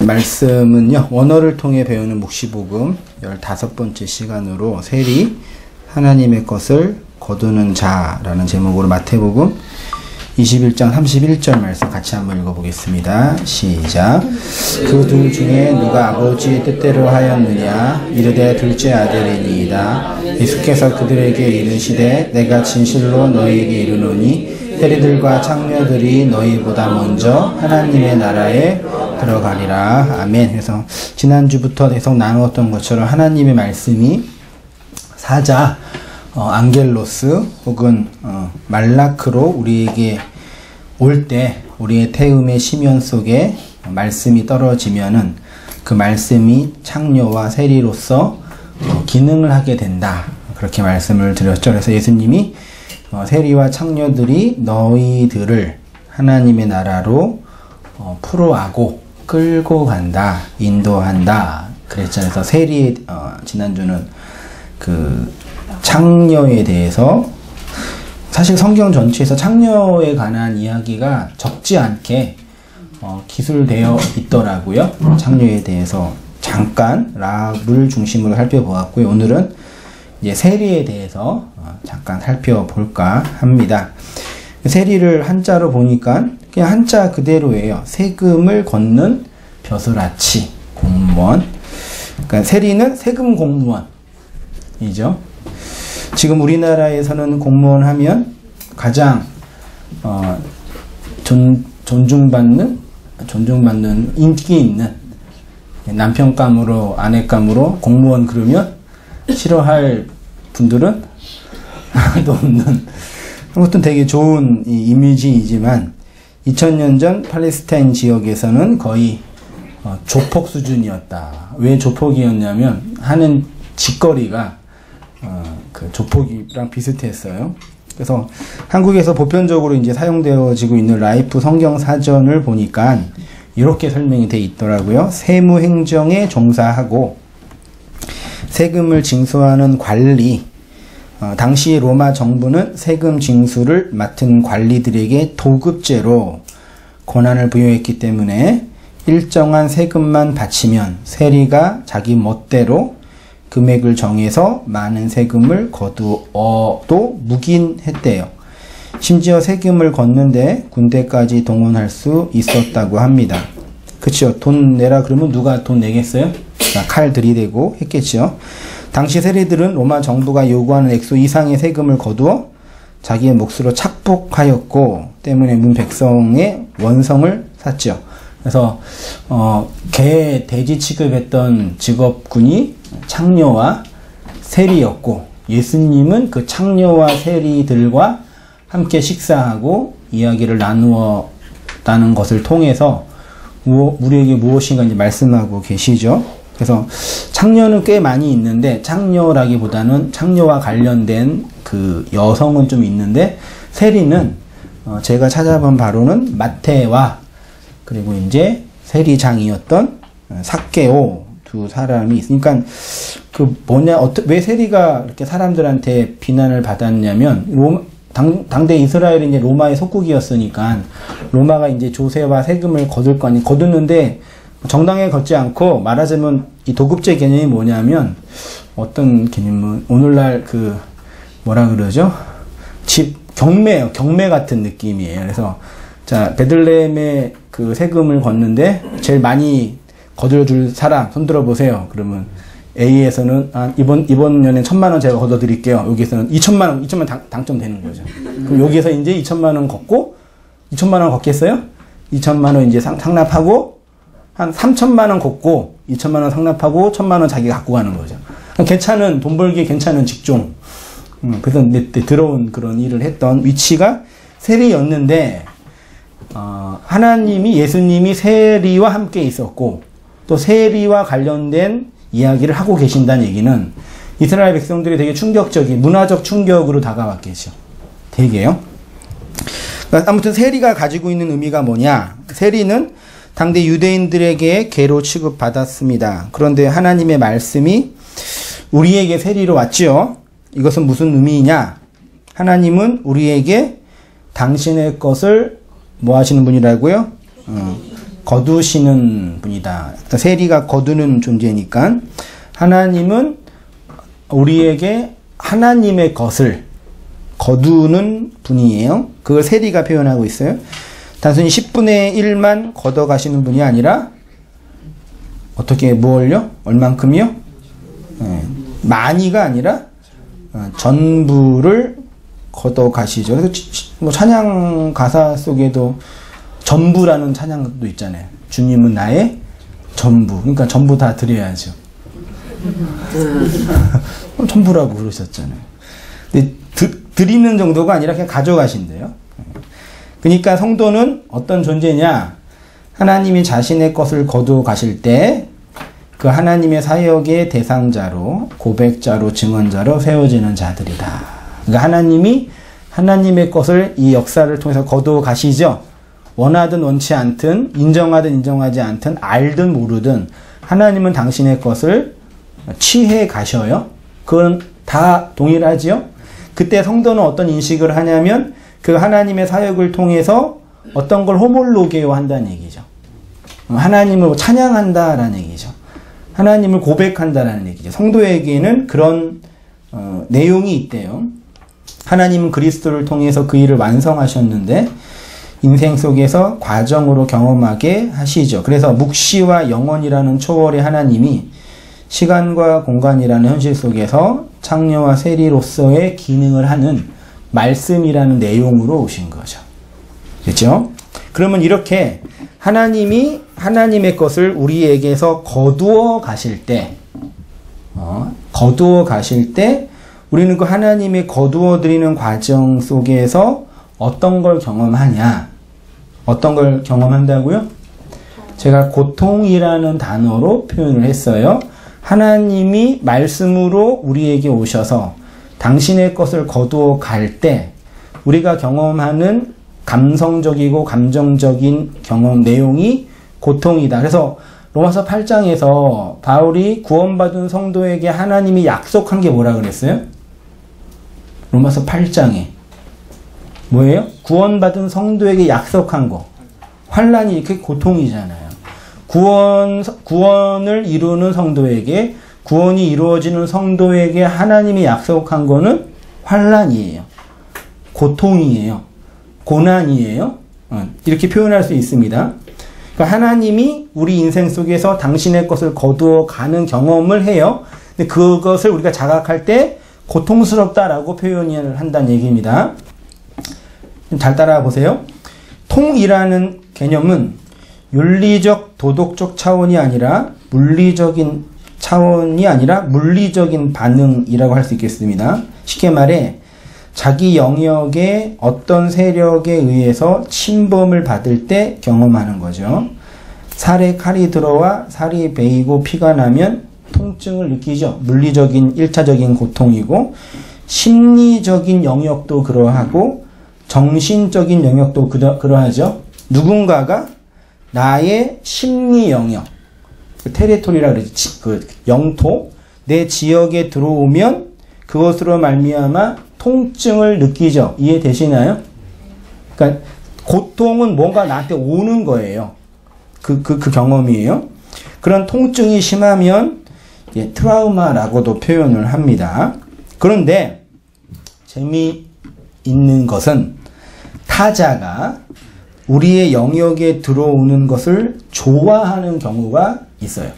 말씀은요, 원어를 통해 배우는 묵시복음 15번째 시간으로 세리 하나님의 것을 거두는 자라는 제목으로 마태복음 21장 31절 말씀 같이 한번 읽어보겠습니다. 시작. 그 둘 중에 누가 아버지의 뜻대로 하였느냐? 이르되 둘째 아들이니이다. 예수께서 그들에게 이르시되 내가 진실로 너희에게 이르노니 세리들과 창녀들이 너희보다 먼저 하나님의 나라에 들어가리라. 아멘. 그래서 지난주부터 계속 나누었던 것처럼 하나님의 말씀이 사자, 앙겔로스 혹은 말라크로 우리에게 올 때 우리의 태음의 심연 속에 말씀이 떨어지면은 그 말씀이 창녀와 세리로서 기능을 하게 된다. 그렇게 말씀을 드렸죠. 그래서 예수님이 세리와 창녀들이 너희들을 하나님의 나라로 풀어가고 끌고 간다, 인도한다 그랬잖아요. 그래서 세리 지난주는 그 창녀에 대해서 사실 성경 전체에서 창녀에 관한 이야기가 적지 않게 기술되어 있더라고요. 창녀에 대해서 잠깐 라합을 중심으로 살펴보았고요. 오늘은 이제 세리에 대해서 잠깐 살펴볼까 합니다. 세리를 한자로 보니까 그냥 한자 그대로예요. 세금을 걷는 벼슬아치 공무원. 그러니까 세리는 세금 공무원이죠. 지금 우리나라에서는 공무원 하면 가장 존중받는 인기 있는 남편감으로 아내감으로 공무원 그러면 싫어할 분들은 하나도 없는, 아무튼 되게 좋은 이미지이지만 2000년 전 팔레스타인 지역에서는 거의 조폭 수준이었다. 왜 조폭이었냐면 하는 짓거리가 그 조폭이랑 비슷했어요. 그래서 한국에서 보편적으로 이제 사용되어지고 있는 라이프 성경 사전을 보니까 이렇게 설명이 되어 있더라고요. 세무행정에 종사하고 세금을 징수하는 관리, 당시 로마 정부는 세금 징수를 맡은 관리들에게 도급제로 권한을 부여했기 때문에 일정한 세금만 바치면 세리가 자기 멋대로 금액을 정해서 많은 세금을 거두어도 묵인했대요. 심지어 세금을 걷는데 군대까지 동원할 수 있었다고 합니다. 그쵸? 돈 내라 그러면 누가 돈 내겠어요? 칼 들이대고 했겠죠. 당시 세리들은 로마 정부가 요구하는 액수 이상의 세금을 거두어 자기의 몫으로 착복하였고 때문에 문 백성의 원성을 샀죠. 그래서 개 돼지 취급했던 직업군이 창녀와 세리였고 예수님은 그 창녀와 세리들과 함께 식사하고 이야기를 나누었다는 것을 통해서 우리에게 무엇인가 이제 말씀하고 계시죠. 그래서 창녀는 꽤 많이 있는데 창녀라기보다는 창녀와 관련된 그 여성은 좀 있는데 세리는 제가 찾아본 바로는 마태와 그리고 이제 세리장이었던 삭개오 두 사람이 있으니까 그 왜 세리가 이렇게 사람들한테 비난을 받았냐면 당대 이스라엘이 이제 로마의 속국이었으니까 로마가 이제 조세와 세금을 거둘 거 아니 거두는데 정당하게 걷지 않고 말하자면 이 도급제 개념이 뭐냐면 어떤 개념은 오늘날 그 뭐라 그러죠? 경매예요. 경매 같은 느낌이에요. 그래서 자 베들레헴에 그 세금을 걷는데 제일 많이 거둬줄 사람 손들어 보세요. 그러면 A에서는 이번 년엔 1000만원 제가 걷어드릴게요. 여기에서는 2천만 당첨되는 거죠. 그럼 여기에서 이제 2천만원 걷고 2천만원 걷겠어요? 2천만원 이제 상납하고 한 3천만원 걷고 2천만원 상납하고 1000만원 자기가 갖고 가는 거죠. 괜찮은 돈 벌기 괜찮은 직종. 그래서 들어온 그런 일을 했던 위치가 세리였는데 하나님이 예수님이 세리와 함께 있었고 또 세리와 관련된 이야기를 하고 계신다는 얘기는 이스라엘 백성들이 되게 충격적인 문화적 충격으로 다가왔겠죠. 되게요. 그러니까 아무튼 세리가 가지고 있는 의미가 뭐냐? 세리는 당대 유대인들에게 개로 취급받았습니다. 그런데 하나님의 말씀이 우리에게 세리로 왔지요. 이것은 무슨 의미이냐? 하나님은 우리에게 당신의 것을 뭐 하시는 분이라고요? 거두시는 분이다. 세리가 거두는 존재니까 하나님은 우리에게 하나님의 것을 거두는 분이에요. 그걸 세리가 표현하고 있어요. 단순히 10분의 1만 걷어가시는 분이 아니라 어떻게 뭘요? 얼만큼이요? 많이가 아니라 전부를 걷어가시죠. 그래서 뭐 찬양 가사 속에도 전부라는 찬양도 있잖아요. 주님은 나의 전부. 그러니까 전부 다 드려야죠. 전부라고 그러셨잖아요. 근데 드리는 정도가 아니라 그냥 가져가신대요. 그러니까 성도는 어떤 존재냐? 하나님이 자신의 것을 거두어 가실 때 그 하나님의 사역의 대상자로, 고백자로, 증언자로 세워지는 자들이다. 그러니까 하나님이 하나님의 것을 이 역사를 통해서 거두어 가시죠. 원하든 원치 않든, 인정하든 인정하지 않든, 알든 모르든 하나님은 당신의 것을 취해 가셔요. 그건 다 동일하지요. 그때 성도는 어떤 인식을 하냐면 그 하나님의 사역을 통해서 어떤 걸 호몰로게요 한다는 얘기죠. 하나님을 찬양한다라는 얘기죠. 하나님을 고백한다라는 얘기죠. 성도에게는 그런 내용이 있대요. 하나님은 그리스도를 통해서 그 일을 완성하셨는데 인생 속에서 과정으로 경험하게 하시죠. 그래서 묵시와 영원이라는 초월의 하나님이 시간과 공간이라는 현실 속에서 창녀와 세리로서의 기능을 하는 말씀이라는 내용으로 오신 거죠. 그렇죠? 그러면 이렇게 하나님이 하나님의 것을 우리에게서 거두어 가실 때, 우리는 그 하나님의 거두어 드리는 과정 속에서 어떤 걸 경험하냐? 어떤 걸 경험한다고요? 제가 고통이라는 단어로 표현을 했어요. 하나님이 말씀으로 우리에게 오셔서 당신의 것을 거두어 갈 때 우리가 경험하는 감성적이고 감정적인 경험 내용이 고통이다. 그래서 로마서 8장에서 바울이 구원받은 성도에게 하나님이 약속한 게 뭐라 그랬어요? 로마서 8장에 뭐예요? 구원받은 성도에게 약속한 거. 환난이 이렇게 고통이잖아요. 구원을 이루는 성도에게, 구원이 이루어지는 성도에게 하나님이 약속한 거는 환난이에요. 고통이에요. 고난이에요. 이렇게 표현할 수 있습니다. 그러니까 하나님이 우리 인생 속에서 당신의 것을 거두어 가는 경험을 해요. 근데 그것을 우리가 자각할 때 고통스럽다라고 표현을 한다는 얘기입니다. 잘 따라와 보세요. 통이라는 개념은 윤리적, 도덕적 차원이 아니라 물리적인 차원이 아니라 물리적인 반응이라고 할 수 있겠습니다. 쉽게 말해 자기 영역의 어떤 세력에 의해서 침범을 받을 때 경험하는 거죠. 살에 칼이 들어와 살이 베이고 피가 나면 통증을 느끼죠. 물리적인 1차적인 고통이고 심리적인 영역도 그러하고 정신적인 영역도 그러하죠. 누군가가 나의 심리 영역, 테리토리라 그러지, 그 영토, 내 지역에 들어오면 그것으로 말미암아 통증을 느끼죠. 이해되시나요? 그러니까 고통은 뭔가 나한테 오는 거예요. 그 경험이에요. 그런 통증이 심하면 트라우마라고도 표현을 합니다. 그런데 재미있는 것은 타자가 우리의 영역에 들어오는 것을 좋아하는 경우가 있어요.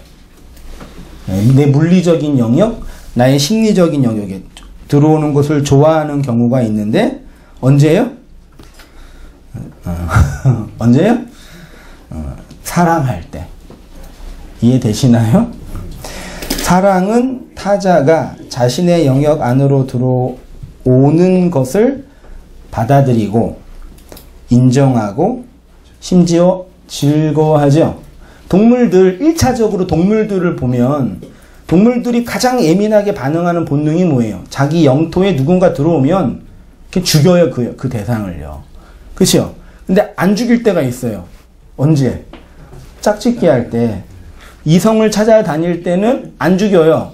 내 물리적인 영역, 나의 심리적인 영역에 들어오는 것을 좋아하는 경우가 있는데 언제요? 언제요? 사랑할 때. 이해되시나요? 사랑은 타자가 자신의 영역 안으로 들어오는 것을 받아들이고 인정하고 심지어 즐거워하죠. 동물들, 1차적으로 동물들을 보면 동물들이 가장 예민하게 반응하는 본능이 뭐예요? 자기 영토에 누군가 들어오면 죽여요, 그 대상을요. 그렇죠? 근데 안 죽일 때가 있어요. 언제? 짝짓기 할 때. 이성을 찾아다닐 때는 안 죽여요.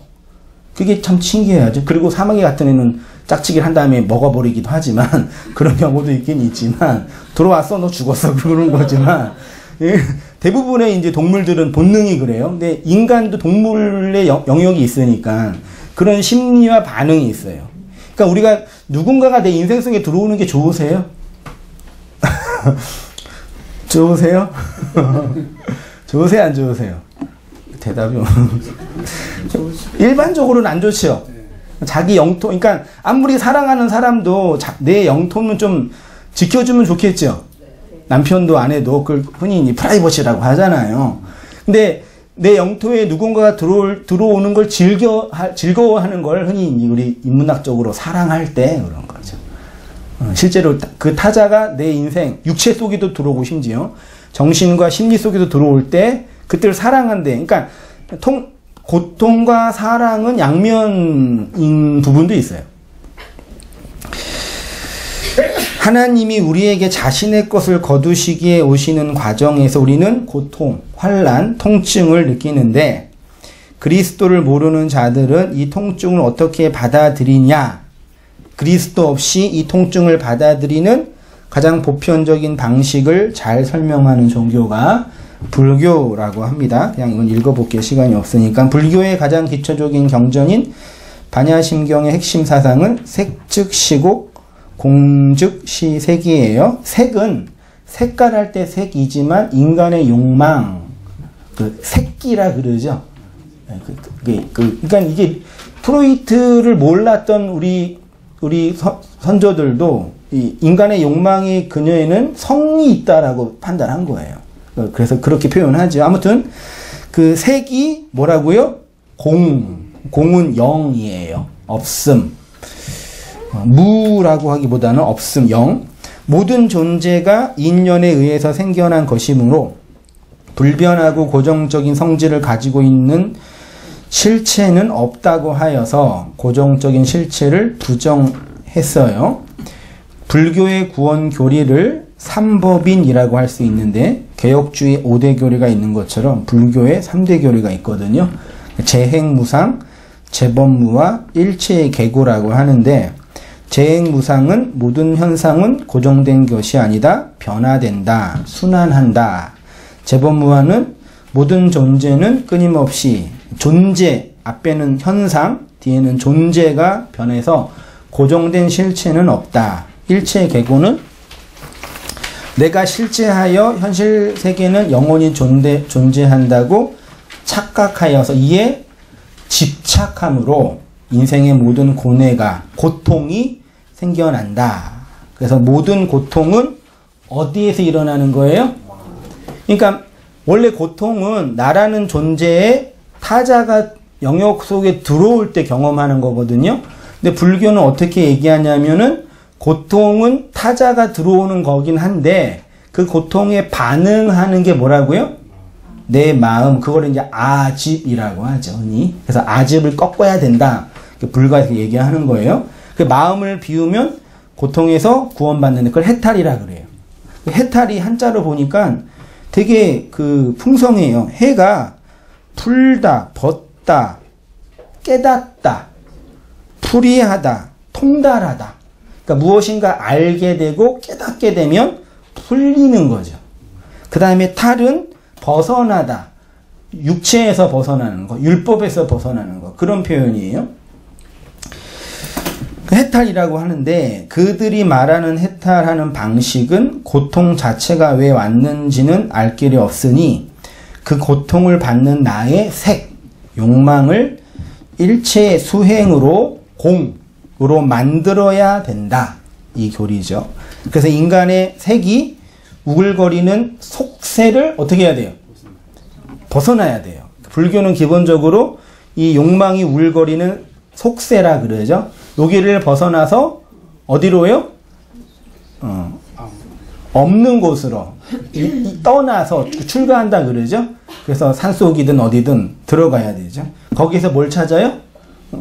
그게 참 신기해야죠. 그리고 사마귀 같은 애는 짝짓기를 한 다음에 먹어버리기도 하지만 그런 경우도 있긴 있지만 들어왔어 너 죽었어 그러는 거지만 대부분의 이제 동물들은 본능이 그래요. 근데 인간도 동물의 영역이 있으니까 그런 심리와 반응이 있어요. 그러니까 우리가 누군가가 내 인생 속에 들어오는 게 좋으세요? 좋으세요? 좋으세요, 안 좋으세요? 대답이 일반적으로는 안 좋죠. 자기 영토, 그러니까 아무리 사랑하는 사람도 내 영토는 좀 지켜주면 좋겠죠. 남편도 아내도 그걸 흔히 프라이버시라고 하잖아요. 근데 내 영토에 누군가가 들어오는 걸 즐거워하는 걸 흔히 우리 인문학적으로 사랑할 때 그런 거죠. 실제로 그 타자가 내 인생, 육체 속에도 들어오고 심지어 정신과 심리 속에도 들어올 때 그때를 사랑한대. 그러니까 고통과 사랑은 양면인 부분도 있어요. 하나님이 우리에게 자신의 것을 거두시기에 오시는 과정에서 우리는 고통, 환난, 통증을 느끼는데 그리스도를 모르는 자들은 이 통증을 어떻게 받아들이냐? 그리스도 없이 이 통증을 받아들이는 가장 보편적인 방식을 잘 설명하는 종교가 불교라고 합니다. 그냥 이건 읽어볼게요. 시간이 없으니까. 불교의 가장 기초적인 경전인 반야심경의 핵심 사상은 색즉 시곡, 공즉 시색이에요. 색은 색깔할 때 색이지만 인간의 욕망, 그 색기라 그러죠. 그러니까 이게 프로이트를 몰랐던 우리 선조들도 이 인간의 욕망의 근저에는 성이 있다라고 판단한 거예요. 그래서 그렇게 표현하죠. 아무튼 그 색이 뭐라고요? 공은 영이에요. 없음. 무라고 하기보다는 없음, 영. 모든 존재가 인연에 의해서 생겨난 것이므로 불변하고 고정적인 성질을 가지고 있는 실체는 없다고 하여서 고정적인 실체를 부정했어요. 불교의 구원 교리를 삼법인이라고 할 수 있는데 개혁주의 5대 교리가 있는 것처럼 불교의 3대 교리가 있거든요. 재행무상, 재법무와 일체의 계고라고 하는데 재행무상은 모든 현상은 고정된 것이 아니다. 변화된다. 순환한다. 재법무와는 모든 존재는 끊임없이 존재, 앞에는 현상, 뒤에는 존재가 변해서 고정된 실체는 없다. 일체의 계고는 내가 실체하여 현실 세계는 영원히 존재한다고 착각하여서 이에 집착함으로 인생의 모든 고통이 생겨난다. 그래서 모든 고통은 어디에서 일어나는 거예요? 그러니까 원래 고통은 나라는 존재의 타자가 영역 속에 들어올 때 경험하는 거거든요. 근데 불교는 어떻게 얘기하냐면은 고통은 타자가 들어오는 거긴 한데 그 고통에 반응하는 게 뭐라고요? 내 마음, 그걸 이제 아집이라고 하죠. 흔히. 그래서 아집을 꺾어야 된다. 불가에서 얘기하는 거예요. 그 마음을 비우면 고통에서 구원받는 그걸 해탈이라 그래요. 해탈이 한자로 보니까 되게 그 풍성해요. 해가 풀다, 벗다, 깨닫다, 풀이하다, 통달하다. 그러니까 무엇인가 알게 되고 깨닫게 되면 풀리는 거죠. 그 다음에 탈은 벗어나다. 육체에서 벗어나는 거, 율법에서 벗어나는 거. 그런 표현이에요. 해탈이라고 하는데 그들이 말하는 해탈하는 방식은 고통 자체가 왜 왔는지는 알 길이 없으니 그 고통을 받는 나의 색, 욕망을 일체의 수행으로 공으로 만들어야 된다. 이 교리죠. 그래서 인간의 색이 우글거리는 속세를 어떻게 해야 돼요? 벗어나야 돼요. 불교는 기본적으로 이 욕망이 우글거리는 속세라 그러죠. 여기를 벗어나서 어디로요? 없는 곳으로 떠나서 출가한다 그러죠. 그래서 산속이든 어디든 들어가야 되죠. 거기서 뭘 찾아요?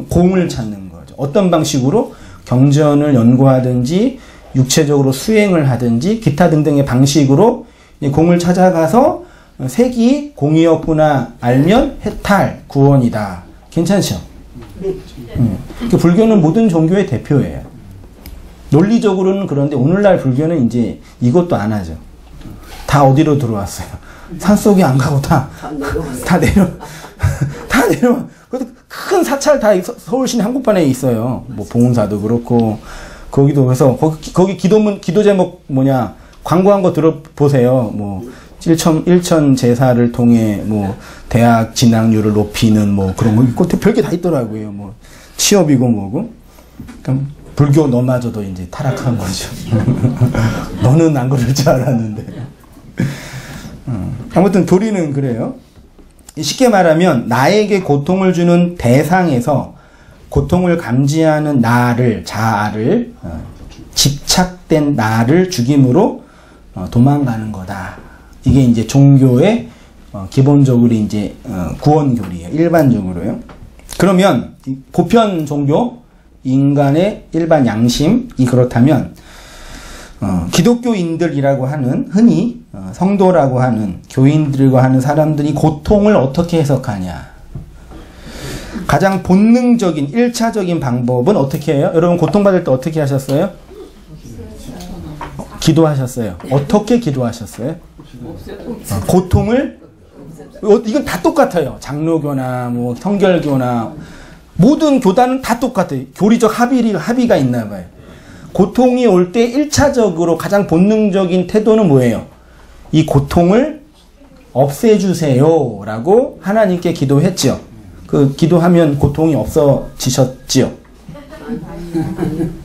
공을 찾는 거죠. 어떤 방식으로? 경전을 연구하든지 육체적으로 수행을 하든지 기타 등등의 방식으로 공을 찾아가서 색이 공이었구나 알면 해탈, 구원이다. 괜찮죠? 불교는 모든 종교의 대표예요. 논리적으로는 그런데 오늘날 불교는 이제 이것도 안 하죠. 다 어디로 들어왔어요? 산속에 안 가고 다 내려. 그래도 큰 사찰 다 서울 시내 한복판에 있어요. 뭐 봉은사도 그렇고 거기도. 그래서 거기 기도 제목 뭐냐 광고한 거 들어보세요. 뭐 일천 제사를 통해 뭐 대학 진학률을 높이는 뭐 그런 거 별게 다 있더라고요. 뭐 취업이고 뭐고. 그러니까 불교 너마저도 이제 타락한 거죠. 너는 안 그럴 줄 알았는데. 아무튼 도리는 그래요. 쉽게 말하면 나에게 고통을 주는 대상에서 고통을 감지하는 나를, 자아를, 집착된 나를 죽임으로 도망가는 거다. 이게 이제 종교의 기본적으로 이제 구원교리예요. 일반적으로요. 그러면 보편 종교, 인간의 일반 양심이 그렇다면 기독교인들이라고 하는 흔히 성도라고 하는 교인들과 하는 사람들이 고통을 어떻게 해석하냐. 가장 본능적인 1차적인 방법은 어떻게 해요? 여러분 고통받을 때 어떻게 하셨어요? 기도하셨어요. 어떻게 기도하셨어요? 고통을 이건 다 똑같아요. 장로교나 뭐 성결교나 모든 교단은 다 똑같아요. 교리적 합의가 있나 봐요. 고통이 올 때 1차적으로 가장 본능적인 태도는 뭐예요? 이 고통을 없애주세요 라고 하나님께 기도했죠. 그 기도하면 고통이 없어지셨지요.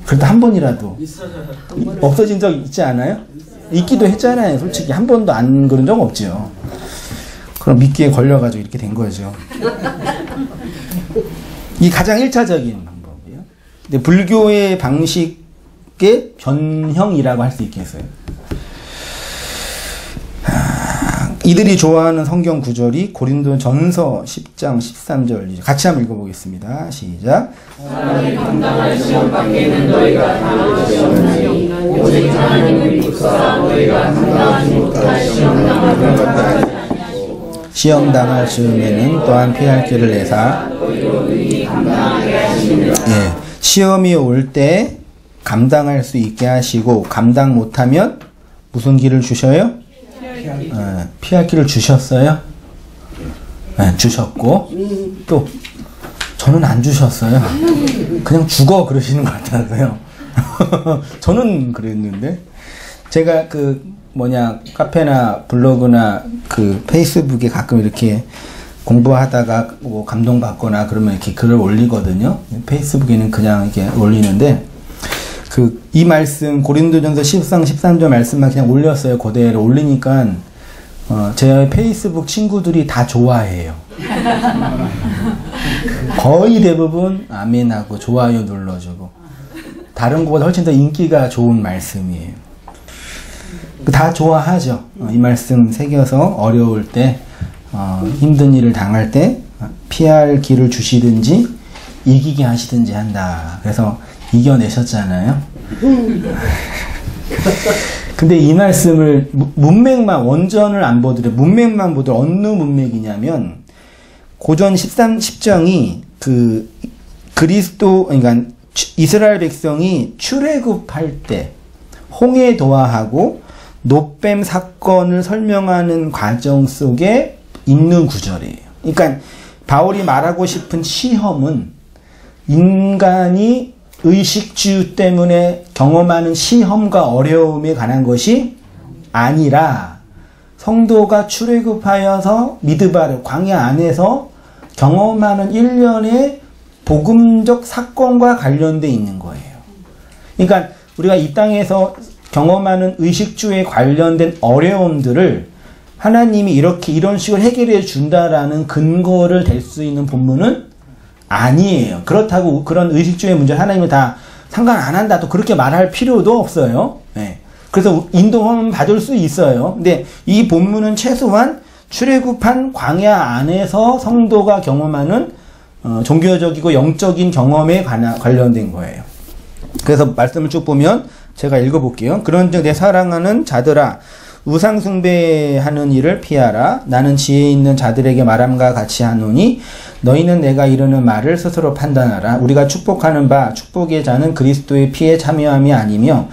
그래도 한 번이라도 없어진 적 있지 않아요? 있기도 했잖아요. 솔직히 한 번도 안 그런 적 없죠. 그럼 미끼에 걸려가지고 이렇게 된 거죠. 이 가장 1차적인 방법이에요. 근데 불교의 방식의 변형이라고 할 수 있겠어요. 이들이 좋아하는 성경 구절이 고린도전서 10장 13절 같이 한번 읽어보겠습니다. 시작. 사람이 감당할 시험 밖에는 너희가 당할 것이 없나니 오직 하나님을 입사 너희가 감당하지 못할 시험 당할 것 같지 아니하시고 시험 당할 즈음에는 또한 피할 길을 내사. 시험이 올 때 감당할 수 있게 하시고 감당 못하면 무슨 길을 주셔요? 피할 길을 주셨어요? 네, 주셨고 또 저는 안 주셨어요. 그냥 죽어 그러시는 것 같아서요. 저는 그랬는데 제가 카페나 블로그나 페이스북에 가끔 이렇게 공부하다가 뭐 감동받거나 그러면 이렇게 글을 올리거든요. 페이스북에는 그냥 이렇게 올리는데 이 말씀 고린도전서 10장 13절 말씀만 그냥 올렸어요. 그대로 올리니까 제 페이스북 친구들이 다 좋아해요. 거의 대부분 아멘하고 좋아요 눌러주고 다른 것보다 훨씬 더 인기가 좋은 말씀이에요. 다 좋아하죠. 이 말씀 새겨서 어려울 때 힘든 일을 당할 때 피할 길을 주시든지 이기게 하시든지 한다. 그래서 이겨내셨잖아요. 근데 이 말씀을 문맥만 원전을 안 보더라도 문맥만 보더라도 어느 문맥이냐면 고전 10장이 그러니까 이스라엘 백성이 출애굽할 때 홍해 도하하고 노뱀 사건을 설명하는 과정 속에 있는 구절이에요. 그러니까 바울이 말하고 싶은 시험은 인간이 의식주 때문에 경험하는 시험과 어려움에 관한 것이 아니라 성도가 출애굽하여서 미드바르 광야 안에서 경험하는 일련의 복음적 사건과 관련돼 있는 거예요. 그러니까 우리가 이 땅에서 경험하는 의식주에 관련된 어려움들을 하나님이 이런 식으로 해결해 준다라는 근거를 댈 수 있는 본문은 아니에요. 그렇다고 그런 의식주의 문제 하나님은 다 상관 안 한다 또 그렇게 말할 필요도 없어요. 네. 그래서 인도하면 받을 수 있어요. 근데 이 본문은 최소한 출애굽한 광야 안에서 성도가 경험하는 종교적이고 영적인 경험에 관련된 거예요. 그래서 말씀을 쭉 보면 제가 읽어볼게요. 그런즉 내 사랑하는 자들아 우상 숭배하는 일을 피하라. 나는 지혜 있는 자들에게 말함과 같이 하노니 너희는 내가 이르는 말을 스스로 판단하라. 우리가 축복하는 바 축복의 자는 그리스도의 피에 참여함이 아니며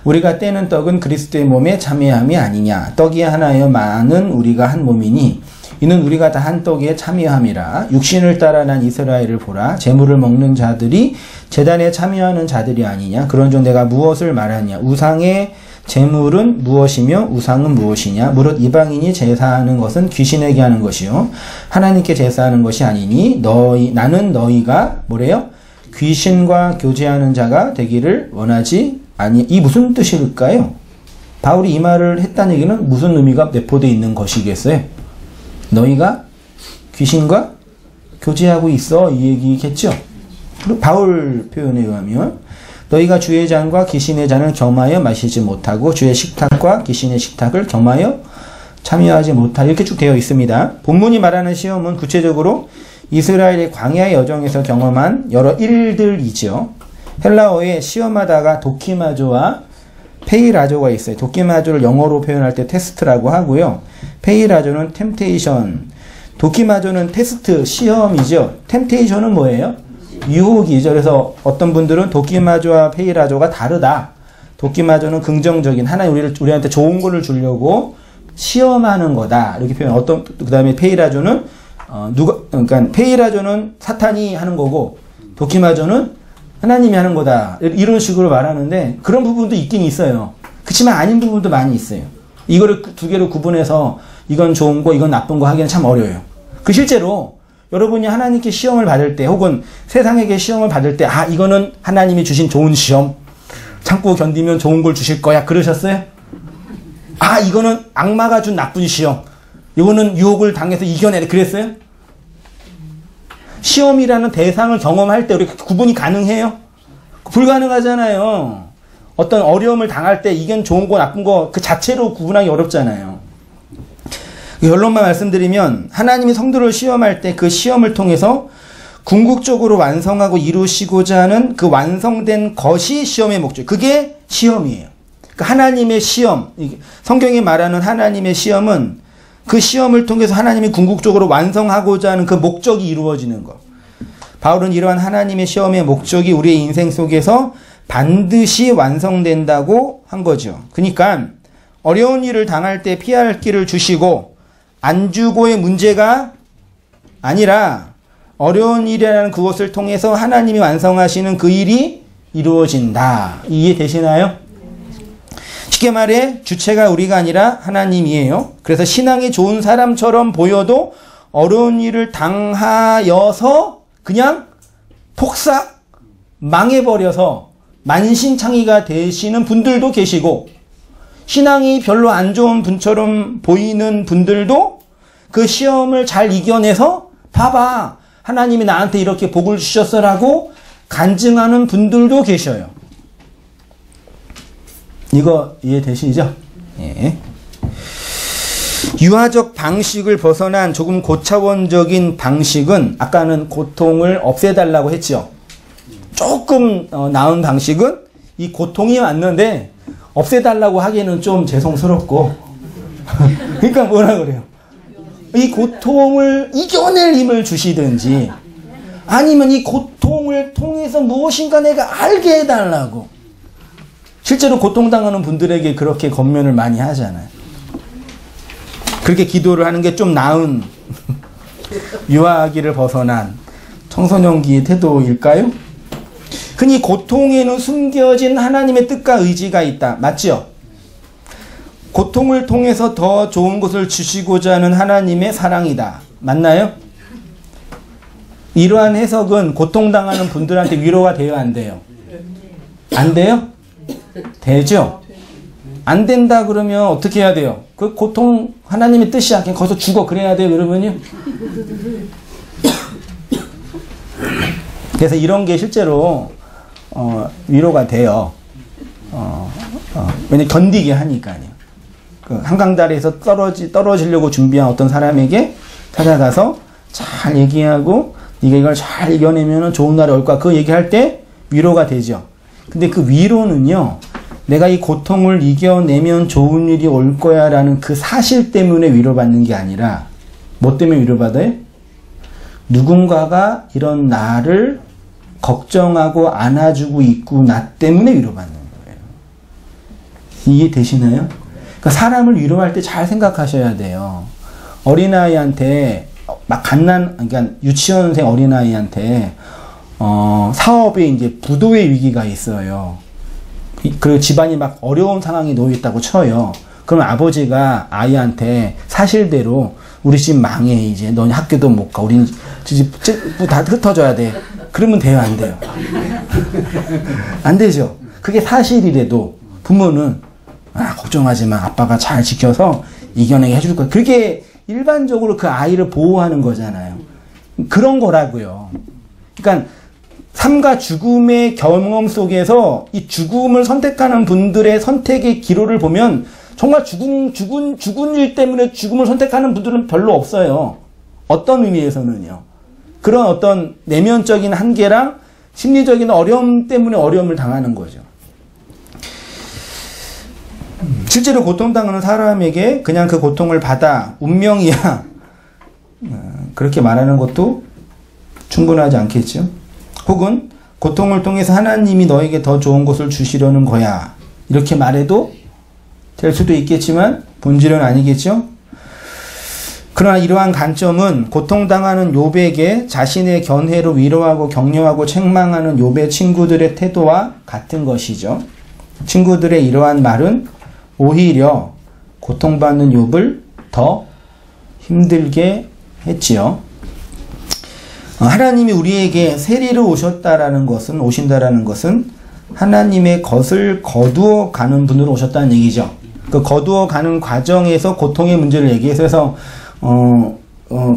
우리가 떼는 떡은 그리스도의 몸에 참여함이 아니냐. 떡이 하나여 많은 우리가 한 몸이니 이는 우리가 다 한 떡에 참여함이라. 육신을 따라 난 이스라엘을 보라. 제물을 먹는 자들이 제단에 참여하는 자들이 아니냐. 그런즉 내가 무엇을 말하냐. 우상의 제물은 무엇이며 우상은 무엇이냐. 무릇 이방인이 제사하는 것은 귀신에게 하는 것이요 하나님께 제사하는 것이 아니니 나는 너희가 뭐래요? 귀신과 교제하는 자가 되기를 원하지 아니. 이 무슨 뜻일까요? 바울이 이 말을 했다는 얘기는 무슨 의미가 내포되어 있는 것이겠어요? 너희가 귀신과 교제하고 있어, 이 얘기겠죠? 그리고 바울 표현에 의하면 너희가 주의 잔과 귀신의 잔을 겸하여 마시지 못하고 주의 식탁과 귀신의 식탁을 겸하여 참여하지 못하여, 이렇게 쭉 되어 있습니다. 본문이 말하는 시험은 구체적으로 이스라엘의 광야의 여정에서 경험한 여러 일들이죠. 헬라어에 시험하다가 도키마조와 페이라조가 있어요. 도키마조를 영어로 표현할 때 테스트라고 하고요. 페이라조는 템테이션. 도키마조는 테스트, 시험이죠. 템테이션은 뭐예요? 유혹이죠. 그래서 어떤 분들은 도키마조와 페이라조가 다르다. 도키마조는 긍정적인, 하나님 우리한테 좋은 거를 주려고 시험하는 거다, 이렇게 표현. 그 다음에 페이라조는 그러니까 페이라조는 사탄이 하는 거고 도키마조는 하나님이 하는 거다, 이런 식으로 말하는데 그런 부분도 있긴 있어요. 그렇지만 아닌 부분도 많이 있어요. 이거를 두 개로 구분해서 이건 좋은 거, 이건 나쁜 거 하기는 참 어려워요. 그 실제로 여러분이 하나님께 시험을 받을 때 혹은 세상에게 시험을 받을 때, 아, 이거는 하나님이 주신 좋은 시험, 참고 견디면 좋은 걸 주실 거야, 그러셨어요? 아, 이거는 악마가 준 나쁜 시험, 이거는 유혹을 당해서 이겨내래, 그랬어요? 시험이라는 대상을 경험할 때 우리 구분이 가능해요? 불가능하잖아요. 어떤 어려움을 당할 때 이건 좋은 거 나쁜 거 그 자체로 구분하기 어렵잖아요. 결론만 말씀드리면 하나님이 성도를 시험할 때 그 시험을 통해서 궁극적으로 완성하고 이루시고자 하는 그 완성된 것이 시험의 목적. 그게 시험이에요. 그러니까 하나님의 시험, 성경이 말하는 하나님의 시험은 그 시험을 통해서 하나님이 궁극적으로 완성하고자 하는 그 목적이 이루어지는 것. 바울은 이러한 하나님의 시험의 목적이 우리의 인생 속에서 반드시 완성된다고 한 거죠. 그러니까 어려운 일을 당할 때 피할 길을 주시고 안 주고의 문제가 아니라 어려운 일이라는 그것을 통해서 하나님이 완성하시는 그 일이 이루어진다. 이해되시나요? 쉽게 말해 주체가 우리가 아니라 하나님이에요. 그래서 신앙이 좋은 사람처럼 보여도 어려운 일을 당하여서 그냥 폭삭 망해버려서 만신창이가 되시는 분들도 계시고, 신앙이 별로 안 좋은 분처럼 보이는 분들도 그 시험을 잘 이겨내서 봐봐, 하나님이 나한테 이렇게 복을 주셨어라고 간증하는 분들도 계셔요. 이거 이해되시죠? 예. 유아적 방식을 벗어난 조금 고차원적인 방식은, 아까는 고통을 없애달라고 했죠. 조금 나은 방식은 이 고통이 왔는데 없애달라고 하기에는 좀 죄송스럽고 그러니까 뭐라 그래요? 이 고통을 이겨낼 힘을 주시든지, 아니면 이 고통을 통해서 무엇인가 내가 알게 해달라고. 실제로 고통당하는 분들에게 그렇게 권면을 많이 하잖아요. 그렇게 기도를 하는 게 좀 나은 유아기를 벗어난 청소년기의 태도일까요? 흔히 고통에는 숨겨진 하나님의 뜻과 의지가 있다. 맞죠? 고통을 통해서 더 좋은 것을 주시고자 하는 하나님의 사랑이다. 맞나요? 이러한 해석은 고통당하는 분들한테 위로가 돼요, 안 돼요? 안 돼요? 되죠? 안 된다 그러면 어떻게 해야 돼요? 그 고통 하나님의 뜻이야, 그냥 거기서 죽어, 그래야 돼요, 그러면요? 그래서 이런 게 실제로 위로가 돼요. 왜냐면 견디게 하니까요. 그 한강다리에서 떨어지려고 준비한 어떤 사람에게 찾아가서 잘 얘기하고 네가 이걸 잘 이겨내면 좋은 날이 올 거야, 그 얘기할 때 위로가 되죠. 근데 그 위로는요, 내가 이 고통을 이겨내면 좋은 일이 올 거야 라는 그 사실 때문에 위로받는 게 아니라, 뭐 때문에 위로받아요? 누군가가 이런 나를 걱정하고 안아주고 있구나 때문에 위로받는 거예요. 이해되시나요? 그러니까 사람을 위로할 때 잘 생각하셔야 돼요. 어린아이한테 막 그러니까 유치원생 어린아이한테 사업에 이제 부도의 위기가 있어요. 그리고 집안이 막 어려운 상황에 놓여 있다고 쳐요. 그러면 아버지가 아이한테 사실대로 우리 집 망해, 이제 너희 학교도 못 가, 우리 집 다 흩어져야 돼. 그러면 돼요, 안 돼요? 안 되죠. 그게 사실이라도 부모는 걱정하지 마, 아빠가 잘 지켜서 이겨내게 해줄 거야. 그게 일반적으로 그 아이를 보호하는 거잖아요. 그런 거라고요. 그러니까 삶과 죽음의 경험 속에서 이 죽음을 선택하는 분들의 선택의 기로를 보면 정말 죽은 일 때문에 죽음을 선택하는 분들은 별로 없어요. 어떤 의미에서는요. 그런 어떤 내면적인 한계랑 심리적인 어려움 때문에 어려움을 당하는 거죠. 실제로 고통당하는 사람에게 그냥 그 고통을 받아 운명이야 그렇게 말하는 것도 충분하지 않겠죠. 혹은 고통을 통해서 하나님이 너에게 더 좋은 것을 주시려는 거야 이렇게 말해도 될 수도 있겠지만 본질은 아니겠죠. 그러나 이러한 관점은 고통당하는 욥에게 자신의 견해로 위로하고 격려하고 책망하는 욥의 친구들의 태도와 같은 것이죠. 친구들의 이러한 말은 오히려 고통받는 욥을 더 힘들게 했지요. 하나님이 우리에게 세리로 오신다라는 것은 하나님의 것을 거두어 가는 분으로 오셨다는 얘기죠. 그 거두어 가는 과정에서 고통의 문제를 얘기해서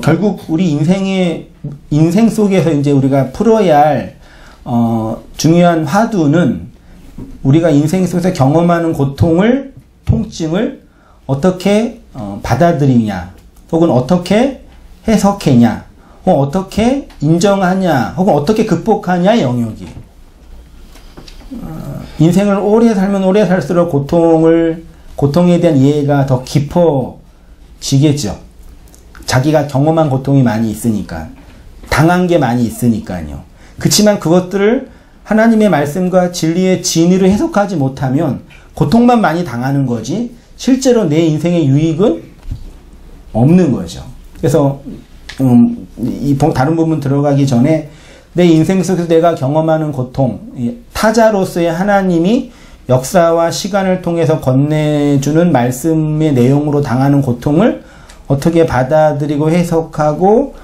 결국 우리 인생 속에서 이제 우리가 풀어야 할 중요한 화두는 우리가 인생 속에서 경험하는 고통을, 통증을 어떻게 받아들이냐, 혹은 어떻게 해석하냐, 혹은 어떻게 인정하냐, 혹은 어떻게 극복하냐 영역이. 인생을 오래 살면 오래 살수록 고통에 대한 이해가 더 깊어지겠죠. 자기가 경험한 고통이 많이 있으니까, 당한 게 많이 있으니까요. 그렇지만 그것들을 하나님의 말씀과 진리의 진리로 해석하지 못하면 고통만 많이 당하는 거지 실제로 내 인생의 유익은 없는 거죠. 그래서 이 다른 부분 들어가기 전에 내 인생 속에서 내가 경험하는 고통, 타자로서의 하나님이 역사와 시간을 통해서 건네주는 말씀의 내용으로 당하는 고통을 어떻게 받아들이고 해석하고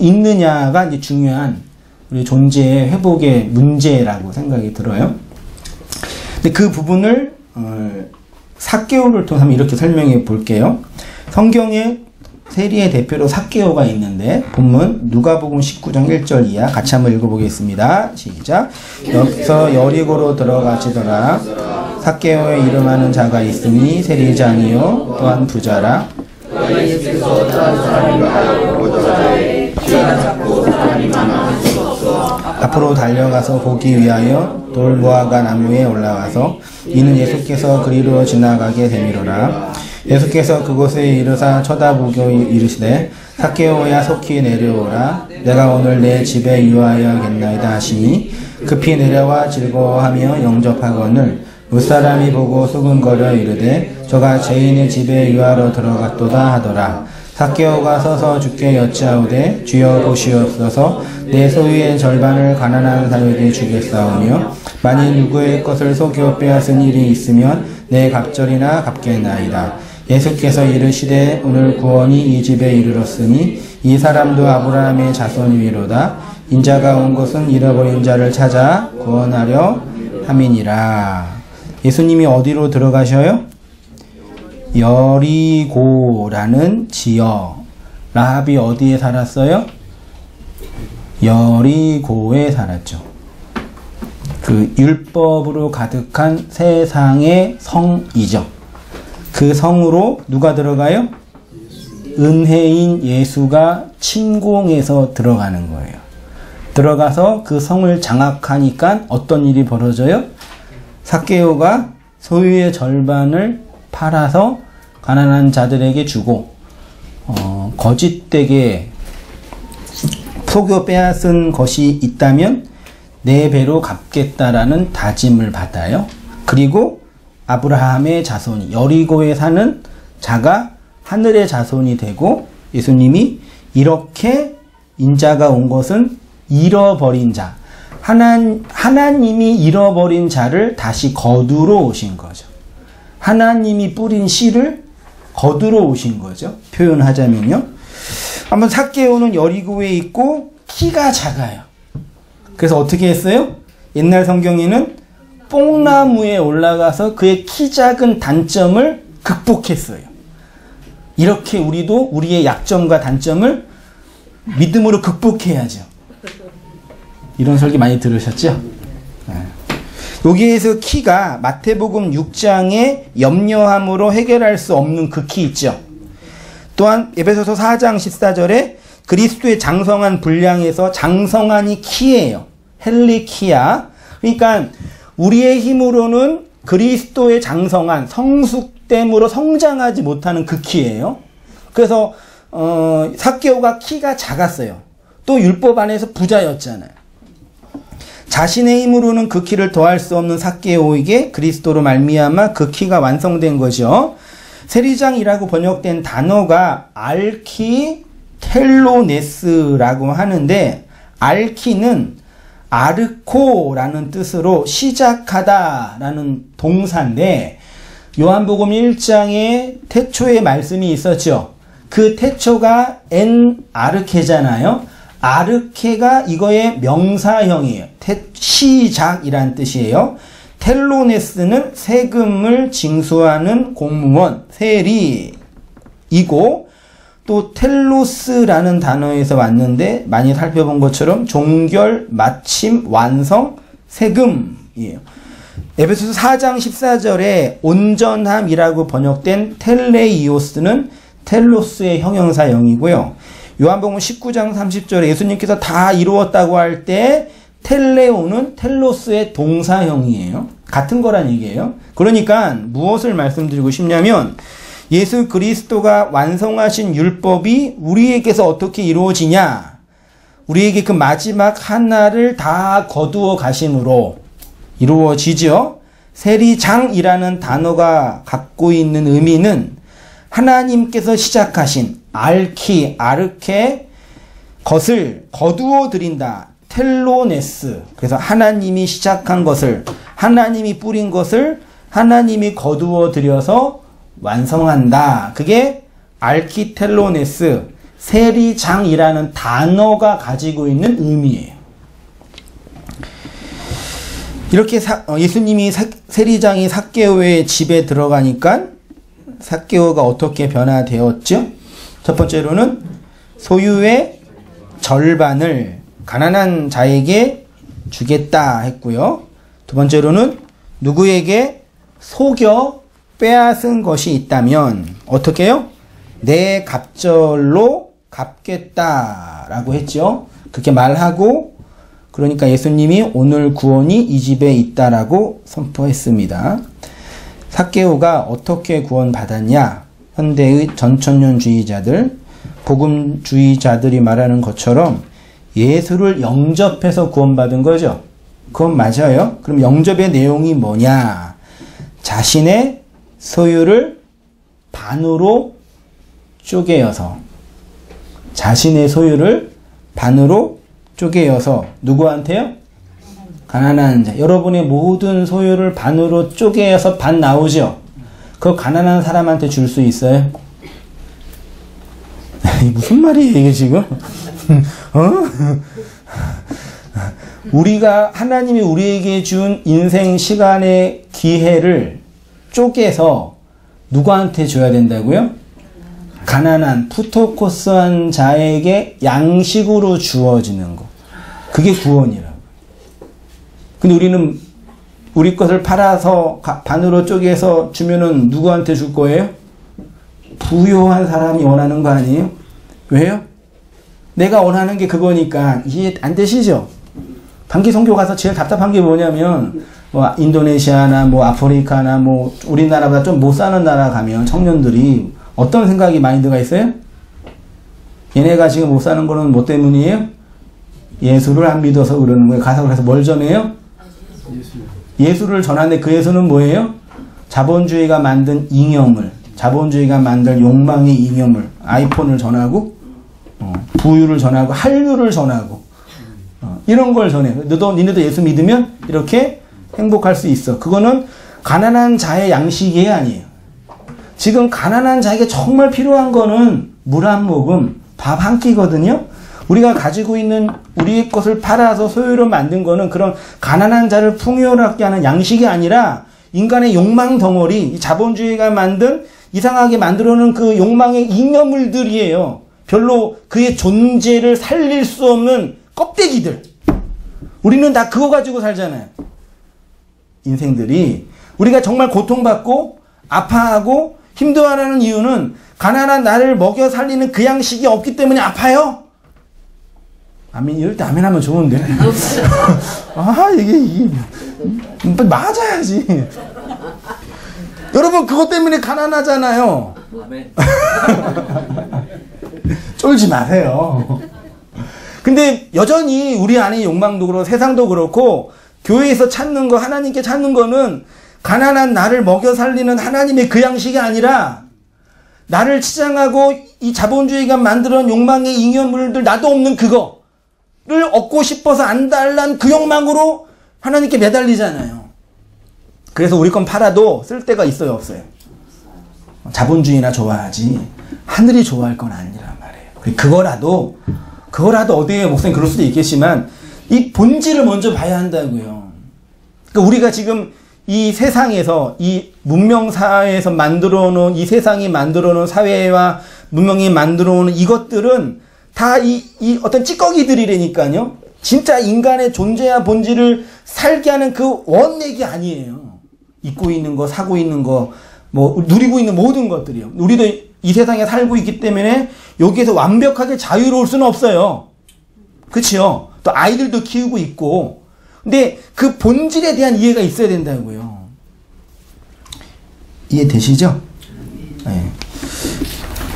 있느냐가 이제 중요한 우리 존재의 회복의 문제라고 생각이 들어요. 근데 그 부분을 삭개오를 통해서 한번 이렇게 설명해 볼게요. 성경에 세리의 대표로 삭개오가 있는데 본문 누가복음 19장 1절 이하 같이 한번 읽어보겠습니다. 시작. 여기서 여리고로 들어가시더라. 삭개오의 이름하는 자가 있으니 세리장이요 또한 부자라. 예수께서 다른 사람과 보좌에 귀가 작고 사람이 많아 할 수 없어 앞으로 달려가서 보기 위하여 돌무화과 나무에 올라와서 이는 예수께서 그리로 지나가게 되미로라. 예수께서 그곳에 이르사 쳐다보고 이르시되 삭개오야 속히 내려오라. 내가 오늘 내 집에 유하여야겠나이다 하시니 급히 내려와 즐거워하며 영접하거늘 무사람이 보고 수근거려 이르되 저가 죄인의 집에 유하러 들어갔도다 하더라. 삭개오가 서서 주께 여짜오되 주여 보시옵소서 내 소유의 절반을 가난한 사람에게 주겠사오며 만일 누구의 것을 속여 빼앗은 일이 있으면 내 갑절이나 갚겠나이다. 예수께서 이르시되 오늘 구원이 이 집에 이르렀으니 이 사람도 아브라함의 자손이로다. 인자가 온 것은 잃어버린 자를 찾아 구원하려 함이니라. 예수님이 어디로 들어가셔요? 여리고라는 지역. 라합이 어디에 살았어요? 여리고에 살았죠. 그 율법으로 가득한 세상의 성이죠. 그 성으로 누가 들어가요? 은혜인 예수가 침공해서 들어가는 거예요. 들어가서 그 성을 장악하니까 어떤 일이 벌어져요? 삭개오가 소유의 절반을 팔아서 가난한 자들에게 주고 거짓되게 속여 빼앗은 것이 있다면 4배로 갚겠다라는 다짐을 받아요. 그리고 아브라함의 자손이, 여리고에 사는 자가 하늘의 자손이 되고, 예수님이 이렇게 인자가 온 것은 잃어버린 자, 하나님이 잃어버린 자를 다시 거두러 오신 거죠. 하나님이 뿌린 씨를 거두러 오신 거죠. 표현하자면요. 한번 삭개오는 여리고에 있고 키가 작아요. 그래서 어떻게 했어요? 옛날 성경에는 뽕나무에 올라가서 그의 키 작은 단점을 극복했어요. 이렇게 우리도 우리의 약점과 단점을 믿음으로 극복해야죠. 이런 설교 많이 들으셨죠? 여기에서 키가 마태복음 6장의 염려함으로 해결할 수 없는 그 키 있죠. 또한 에베소서 4장 14절에 그리스도의 장성한 분량에서 장성한이 키예요. 헬리키야. 그러니까 우리의 힘으로는 그리스도의 장성한 성숙됨으로 성장하지 못하는 그 키예요. 그래서 삭개오가 키가 작았어요. 또 율법 안에서 부자였잖아요. 자신의 힘으로는 그 키를 더할 수 없는 삭개오에게 그리스도로 말미암아 그 키가 완성된 거죠. 세리장이라고 번역된 단어가 알키텔로네스라고 하는데, 알키는 아르코라는 뜻으로 시작하다라는 동사인데, 요한복음 1장에 태초의 말씀이 있었죠. 그 태초가 엔 아르케잖아요. 아르케가 이거의 명사형이에요. 시작이란 뜻이에요. 텔로네스는 세금을 징수하는 공무원, 세리이고, 또 텔로스라는 단어에서 왔는데 많이 살펴본 것처럼 종결, 마침, 완성, 세금이에요. 에베소서 4장 14절에 온전함이라고 번역된 텔레이오스는 텔로스의 형용사형이고요. 요한복음 19장 30절에 예수님께서 다 이루었다고 할 때 텔레오는 텔로스의 동사형이에요. 같은 거란 얘기예요. 그러니까 무엇을 말씀드리고 싶냐면, 예수 그리스도가 완성하신 율법이 우리에게서 어떻게 이루어지냐? 우리에게 그 마지막 하나를 다 거두어 가심으로 이루어지죠. 세리장이라는 단어가 갖고 있는 의미는 하나님께서 시작하신 알키, 아르케 것을 거두어 드린다. 텔로네스. 그래서 하나님이 시작한 것을, 하나님이 뿌린 것을 하나님이 거두어 들여서 완성한다. 그게 알키텔로네스, 세리장이라는 단어가 가지고 있는 의미예요. 이렇게 예수님이 세리장이 삭개오의 집에 들어가니까 삭개오가 어떻게 변화되었죠? 첫 번째로는 소유의 절반을 가난한 자에게 주겠다 했고요. 두 번째로는 누구에게 속여 빼앗은 것이 있다면 어떻게 해요? 내 갑절로 갚겠다라고 했죠. 그렇게 말하고, 그러니까 예수님이 오늘 구원이 이 집에 있다라고 선포했습니다. 삭개오가 어떻게 구원받았냐? 현대의 전천년주의자들, 복음주의자들이 말하는 것처럼 예수를 영접해서 구원받은 거죠. 그건 맞아요. 그럼 영접의 내용이 뭐냐? 자신의 소유를 반으로 쪼개어서, 자신의 소유를 반으로 쪼개어서 누구한테요? 가난한 자. 여러분의 모든 소유를 반으로 쪼개어서 반 나오죠? 그거 가난한 사람한테 줄 수 있어요? 무슨 말이에요 이게 지금? 우리가, 하나님이 우리에게 준 인생 시간의 기회를 쪼개서 누구한테 줘야 된다고요? 가난한, 푸토코스한 자에게 양식으로 주어지는 거. 그게 구원이라고. 근데 우리는 우리 것을 팔아서 반으로 쪼개서 주면은 누구한테 줄 거예요? 부유한 사람이 원하는 거 아니에요? 왜요? 내가 원하는 게 그거니까. 이해 안 되시죠? 단기 선교 가서 제일 답답한 게 뭐냐면, 뭐 인도네시아나 뭐 아프리카나 뭐 우리나라보다 좀 못 사는 나라 가면 청년들이 어떤 생각이 마인드가 있어요? 얘네가 지금 못 사는 거는 뭐 때문이에요? 예수를 안 믿어서 그러는 거예요. 가서 그래서 뭘 전해요? 예수를 전하는데 그 예수는 뭐예요? 자본주의가 만든 잉여물, 자본주의가 만든 욕망의 잉여물, 아이폰을 전하고 부유를 전하고 한류를 전하고 이런 걸 전해. 니네도 예수 믿으면 이렇게 행복할 수 있어. 그거는 가난한 자의 양식이 아니에요. 지금 가난한 자에게 정말 필요한 거는 물 한 모금, 밥 한 끼거든요. 우리가 가지고 있는 우리의 것을 팔아서 소유로 만든 거는 그런 가난한 자를 풍요롭게 하는 양식이 아니라 인간의 욕망 덩어리, 이 자본주의가 만든 이상하게 만들어놓은 그 욕망의 잉여물들이에요. 별로 그의 존재를 살릴 수 없는 껍데기들. 우리는 다 그거 가지고 살잖아요. 인생들이. 우리가 정말 고통받고 아파하고 힘들어하는 이유는 가난한 나를 먹여 살리는 그 양식이 없기 때문에 아파요. 아멘. 이럴 때 아멘 하면 좋은데. 아, 이게 맞아야지. 여러분, 그것 때문에 가난하잖아요. 아멘. 쫄지 마세요. 근데 여전히 우리 안의 욕망도 그렇고 세상도 그렇고 교회에서 찾는 거, 하나님께 찾는 거는 가난한 나를 먹여 살리는 하나님의 그 양식이 아니라 나를 치장하고 이 자본주의가 만들어낸 욕망의 잉여물들 나도 없는 그거를 얻고 싶어서 안 달란 그 욕망으로 하나님께 매달리잖아요. 그래서 우리 건 팔아도 쓸 데가 있어요, 없어요? 자본주의나 좋아하지 하늘이 좋아할 건 아니란 말이에요. 그거라도 어디에 목사님 그럴 수도 있겠지만 이 본질을 먼저 봐야 한다고요. 그러니까 우리가 지금 이 세상에서 이 문명사회에서 만들어 놓은 이 세상이 만들어 놓은 사회와 문명이 만들어 놓은 이것들은 다 이 어떤 찌꺼기들이라니까요. 진짜 인간의 존재와 본질을 살게 하는 그 원액이 아니에요. 입고 있는 거, 사고 있는 거, 뭐 누리고 있는 모든 것들이요. 우리도 이 세상에 살고 있기 때문에 여기에서 완벽하게 자유로울 수는 없어요. 그렇죠? 또 아이들도 키우고 있고. 근데 그 본질에 대한 이해가 있어야 된다고요. 이해되시죠? 네.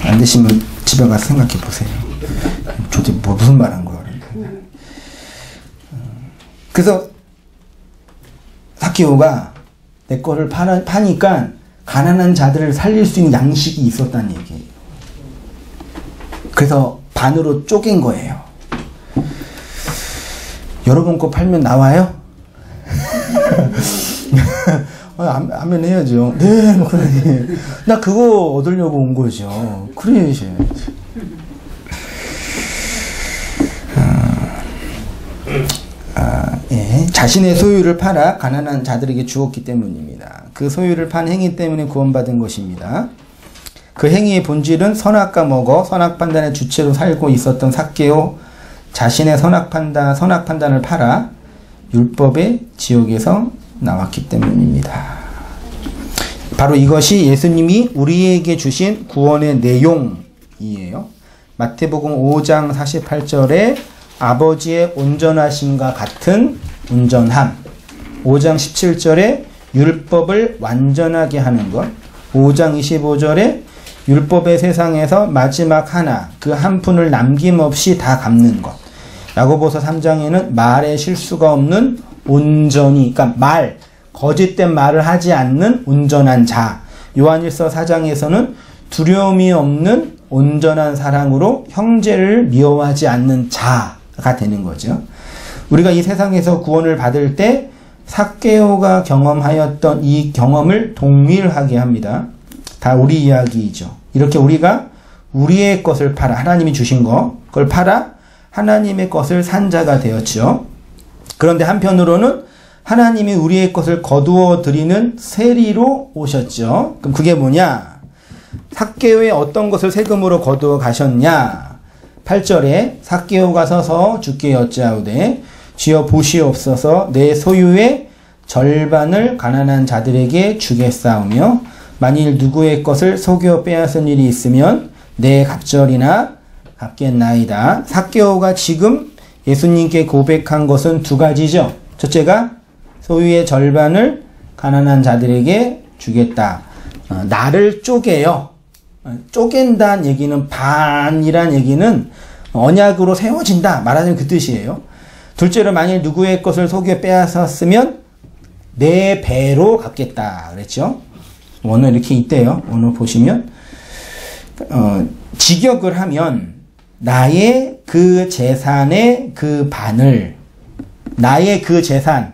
안 되시면 집에 가서 생각해 보세요. 도대체 무슨 말 한 거야? 그래서 삭개오가 내 거를 파니까 가난한 자들을 살릴 수 있는 양식이 있었다는 얘기예요. 그래서 반으로 쪼갠 거예요. 여러분 거 팔면 나와요? 하면 해야죠. 네, 그래. 나 그거 얻으려고 온 거죠. 그래, 이제. 예. 자신의 소유를 팔아 가난한 자들에게 주었기 때문입니다. 그 소유를 판 행위 때문에 구원받은 것입니다. 그 행위의 본질은 선악과 먹어 선악 판단의 주체로 살고 있었던 삭개오 자신의 선악 판단을 팔아 율법의 지옥에서 나왔기 때문입니다. 바로 이것이 예수님이 우리에게 주신 구원의 내용이에요. 마태복음 5장 48절에 아버지의 온전하심과 같은 온전함, 5장 17절에 율법을 완전하게 하는 것, 5장 25절에 율법의 세상에서 마지막 하나, 그 한 푼을 남김없이 다 갚는 것. 야고보서 3장에는 말에 실수가 없는 온전히, 그러니까 거짓된 말을 하지 않는 온전한 자. 요한일서 4장에서는 두려움이 없는 온전한 사랑으로 형제를 미워하지 않는 자가 되는 거죠. 우리가 이 세상에서 구원을 받을 때 삭개오가 경험하였던 이 경험을 동일하게 합니다. 다 우리 이야기이죠. 이렇게 우리가 우리의 것을 팔아, 하나님이 주신 그걸 팔아 하나님의 것을 산 자가 되었죠. 그런데 한편으로는 하나님이 우리의 것을 거두어 드리는 세리로 오셨죠. 그럼 그게 뭐냐? 삭개오의 어떤 것을 세금으로 거두어 가셨냐? 8절에 삭개오가 서서 주께 여짜오되 주여 보시옵소서 내 소유의 절반을 가난한 자들에게 주겠사오며 만일 누구의 것을 속여 빼앗은 일이 있으면 내 갑절이나 갚겠나이다. 삭개오가 지금 예수님께 고백한 것은 두 가지죠. 첫째가 소유의 절반을 가난한 자들에게 주겠다. 나를 쪼개요. 쪼갠다는 얘기는 반이란 얘기는 언약으로 세워진다 말하자면 그 뜻이에요. 둘째로 만일 누구의 것을 속여 빼앗았으면 내 배로 갚겠다 그랬죠. 원어 이렇게 있대요. 원어 보시면 직역을 하면 나의 그 재산의 그 반을 나의 그 재산은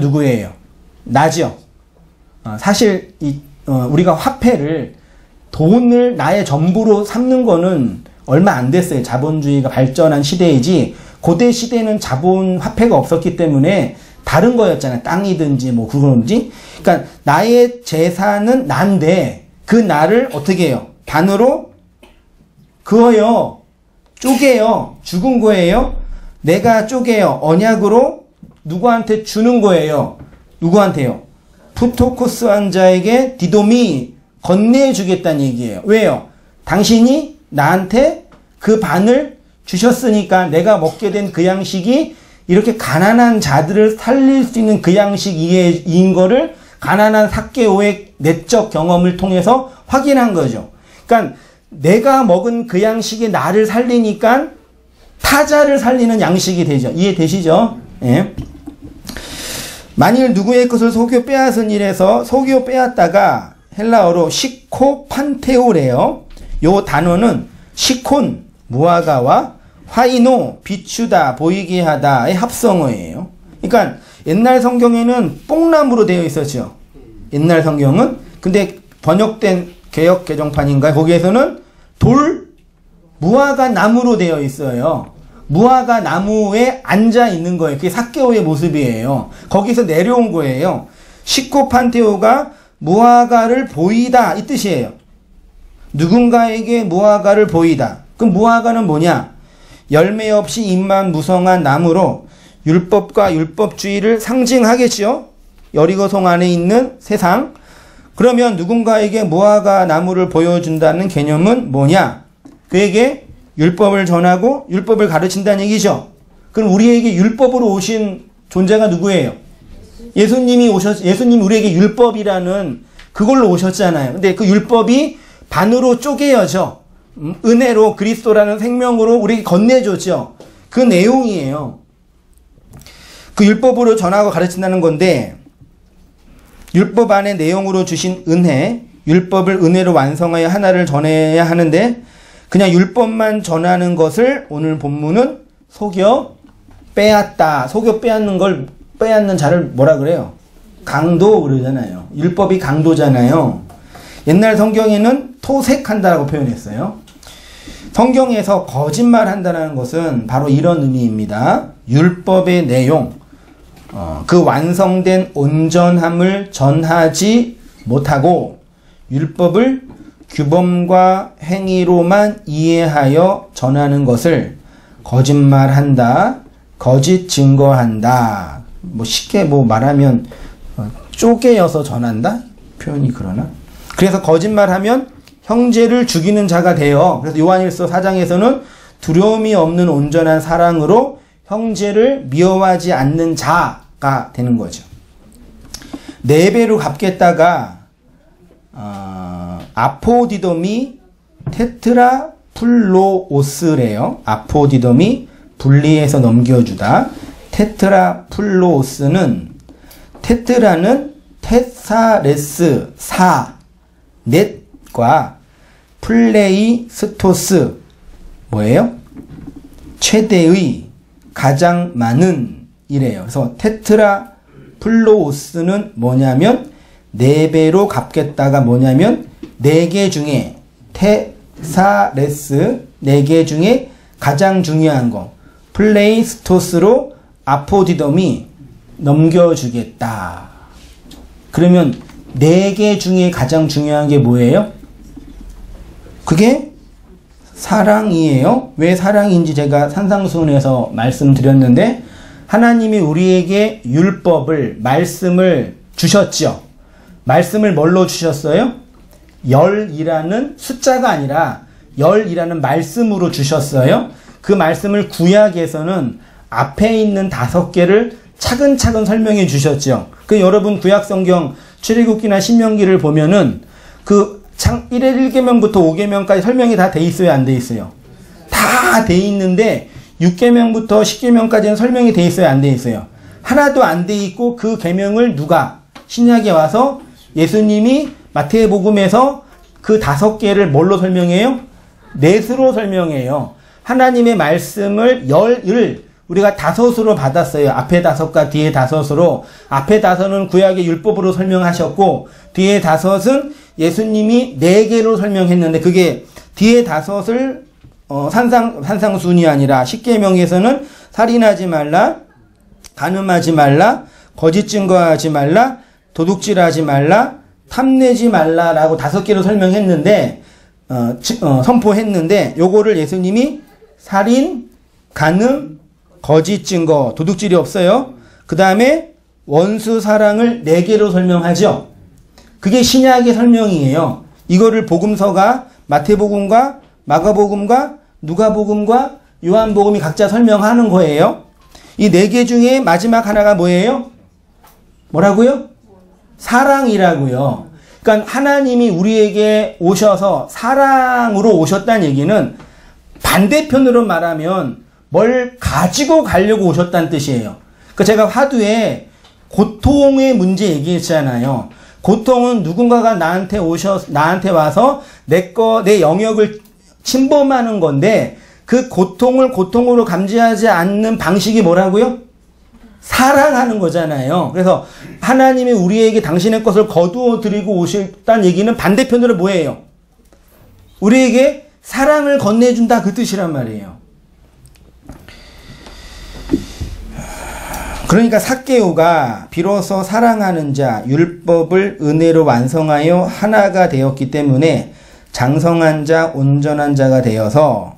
누구예요? 나죠. 사실 우리가 화폐를 돈을 나의 전부로 삼는 거는 얼마 안 됐어요. 자본주의가 발전한 시대이지 고대 시대는 자본 화폐가 없었기 때문에 다른 거였잖아요. 땅이든지 뭐 그거든지. 그러니까 나의 재산은 난데 그 나를 어떻게 해요? 반으로 그어요. 쪼개요. 죽은 거예요. 내가 쪼개요. 언약으로 누구한테 주는 거예요. 누구한테요? 푸토코스 환자에게 디돔이 건네주겠다는 얘기예요. 왜요? 당신이 나한테 그 반을 주셨으니까 내가 먹게 된 그 양식이 이렇게 가난한 자들을 살릴 수 있는 그 양식인 거를 가난한 삭개오의 내적 경험을 통해서 확인한 거죠. 그러니까 내가 먹은 그 양식이 나를 살리니까 타자를 살리는 양식이 되죠. 이해되시죠? 예. 만일 누구의 것을 속여 빼앗은 일에서 속여 빼앗다가 헬라어로 시코판테오래요. 요 단어는 시콘, 무화과와 화이노, 비추다, 보이게 하다의 합성어예요. 그러니까 옛날 성경에는 뽕나무로 되어 있었죠. 옛날 성경은. 근데 번역된 개역 개정판인가요? 거기에서는 무화과 나무로 되어 있어요. 무화과 나무에 앉아 있는 거예요. 그게 삭개오의 모습이에요. 거기서 내려온 거예요. 시코판테오가 무화과를 보이다 이 뜻이에요. 누군가에게 무화과를 보이다. 그럼 무화과는 뭐냐? 열매 없이 잎만 무성한 나무로 율법과 율법주의를 상징하겠죠. 여리고성 안에 있는 세상. 그러면 누군가에게 무화과 나무를 보여준다는 개념은 뭐냐? 그에게 율법을 전하고 율법을 가르친다는 얘기죠. 그럼 우리에게 율법으로 오신 존재가 누구예요? 예수님이 우리에게 율법이라는 그걸로 오셨잖아요. 근데 그 율법이 반으로 쪼개어져. 은혜로 그리스도라는 생명으로 우리에게 건네줬죠. 그 내용이에요. 그 율법으로 전하고 가르친다는 건데 율법 안의 내용으로 주신 은혜, 율법을 은혜로 완성하여 하나를 전해야 하는데 그냥 율법만 전하는 것을 오늘 본문은 속여 빼앗다. 속여 빼앗는 걸 빼앗는 자를 뭐라 그래요? 강도 그러잖아요. 율법이 강도잖아요. 옛날 성경에는 토색한다라고 표현했어요. 성경에서 거짓말한다는 것은 바로 이런 의미입니다. 율법의 내용, 그 완성된 온전함을 전하지 못하고 율법을 규범과 행위로만 이해하여 전하는 것을 거짓말한다, 거짓 증거한다. 뭐 쉽게 말하면 쪼개어서 전한다? 표현이 그러나? 그래서 거짓말하면 형제를 죽이는 자가 돼요. 그래서 요한일서 4장에서는 두려움이 없는 온전한 사랑으로 형제를 미워하지 않는 자가 되는 거죠. 4배로 갚겠다가 아포디돔이 테트라플로오스래요. 아포디돔이 분리해서 넘겨주다. 테트라플로오스는 테트라는 테사레스 4 넷과 플레이 스토스 뭐예요? 최대의 가장 많은 이래요. 그래서 테트라 플로오스는 뭐냐면 4배로 갚겠다가 뭐냐면 4개 중에 테사레스 4개 중에 가장 중요한 거 플레이 스토스로 아포디돔이 넘겨주겠다. 그러면 4개 중에 가장 중요한 게 뭐예요? 그게 사랑이에요. 왜 사랑인지 제가 산상수훈에서 말씀드렸는데 하나님이 우리에게 율법을 말씀을 주셨죠. 말씀을 뭘로 주셨어요? 열이라는 숫자가 아니라 열이라는 말씀으로 주셨어요. 그 말씀을 구약에서는 앞에 있는 5개를 차근차근 설명해 주셨죠. 그 여러분 구약성경 출애굽기나 신명기를 보면은 그 1회 1계명부터 5계명까지 설명이 다 돼 있어요, 안 돼 있어요? 다 돼 있는데 6계명부터 10계명까지는 설명이 돼 있어요, 안 돼 있어요? 하나도 안 돼 있고 그 계명을 누가 신약에 와서 예수님이 마태복음에서 그 5개를 뭘로 설명해요? 넷으로 설명해요. 하나님의 말씀을 열을 우리가 5으로 받았어요. 앞에 5과 뒤에 5으로. 앞에 5은 구약의 율법으로 설명하셨고 뒤에 5은 예수님이 4개로 설명했는데 그게 뒤에 5을 산상순이 아니라 십계명에서는 살인하지 말라, 간음하지 말라, 거짓 증거하지 말라, 도둑질하지 말라, 탐내지 말라라고 5개로 설명했는데 선포했는데 요거를 예수님이 살인, 간음, 거짓 증거, 도둑질이 없어요. 그 다음에 원수 사랑을 4개로 설명하죠. 그게 신약의 설명이에요. 이거를 복음서가 마태복음과 마가복음과 누가복음과 요한복음이 각자 설명하는 거예요. 이 4개 중에 마지막 하나가 뭐예요? 뭐라고요? 사랑이라고요. 그러니까 하나님이 우리에게 오셔서 사랑으로 오셨다는 얘기는 반대편으로 말하면 뭘 가지고 가려고 오셨다는 뜻이에요. 그러니까 제가 화두에 고통의 문제 얘기했잖아요. 고통은 누군가가 나한테 와서 내 영역을 침범하는 건데 그 고통을 고통으로 감지하지 않는 방식이 뭐라고요? 사랑하는 거잖아요. 그래서 하나님이 우리에게 당신의 것을 거두어 드리고 오셨다는 얘기는 반대편으로 뭐예요? 우리에게 사랑을 건네준다 그 뜻이란 말이에요. 그러니까 삭개오가 비로소 사랑하는 자, 율법을 은혜로 완성하여 하나가 되었기 때문에 장성한 자, 온전한 자가 되어서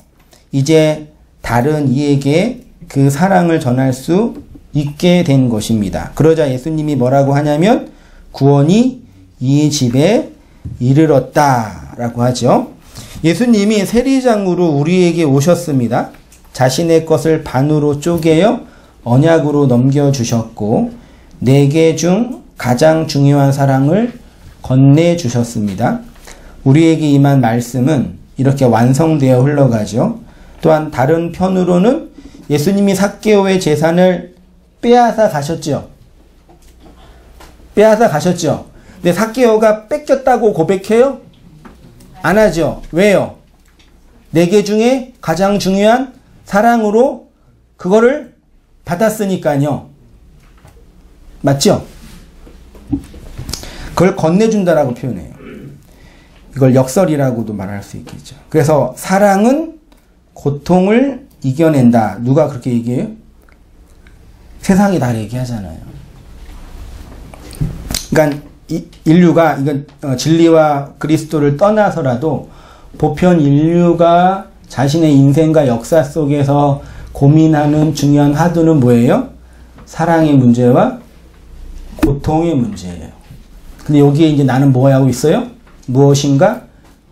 이제 다른 이에게 그 사랑을 전할 수 있게 된 것입니다. 그러자 예수님이 뭐라고 하냐면 구원이 이 집에 이르렀다라고 하죠. 예수님이 세리장으로 우리에게 오셨습니다. 자신의 것을 반으로 쪼개어 언약으로 넘겨주셨고 4개 중 가장 중요한 사랑을 건네주셨습니다. 우리에게 임한 말씀은 이렇게 완성되어 흘러가죠. 또한 다른 편으로는 예수님이 삭개오의 재산을 빼앗아 가셨죠. 빼앗아 가셨죠. 근데 삭개오가 뺏겼다고 고백해요? 안 하죠. 왜요? 4개 중에 가장 중요한 사랑으로 그거를 받았으니까요. 맞죠? 그걸 건네준다라고 표현해요. 이걸 역설이라고도 말할 수 있겠죠. 그래서 사랑은 고통을 이겨낸다. 누가 그렇게 얘기해요? 세상이 다 얘기하잖아요. 그러니까 인류가 이건 진리와 그리스도를 떠나서라도 보편 인류가 자신의 인생과 역사 속에서 고민하는 중요한 화두는 뭐예요? 사랑의 문제와 고통의 문제예요. 근데 여기에 이제 나는 뭐 하고 있어요? 무엇인가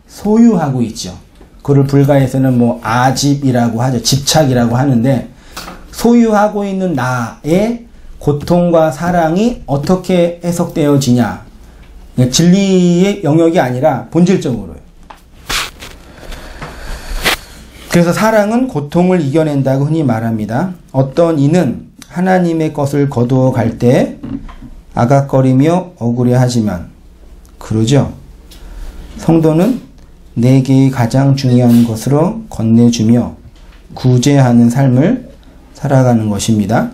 소유하고 있죠. 그걸 불가에서는 뭐 아집이라고 하죠. 집착이라고 하는데 소유하고 있는 나의 고통과 사랑이 어떻게 해석되어지냐. 진리의 영역이 아니라 본질적으로요. 그래서 사랑은 고통을 이겨낸다고 흔히 말합니다. 어떤 이는 하나님의 것을 거두어 갈 때 아각거리며 억울해하지만 그러죠. 성도는 4개의 가장 중요한 것으로 건네주며 구제하는 삶을 살아가는 것입니다.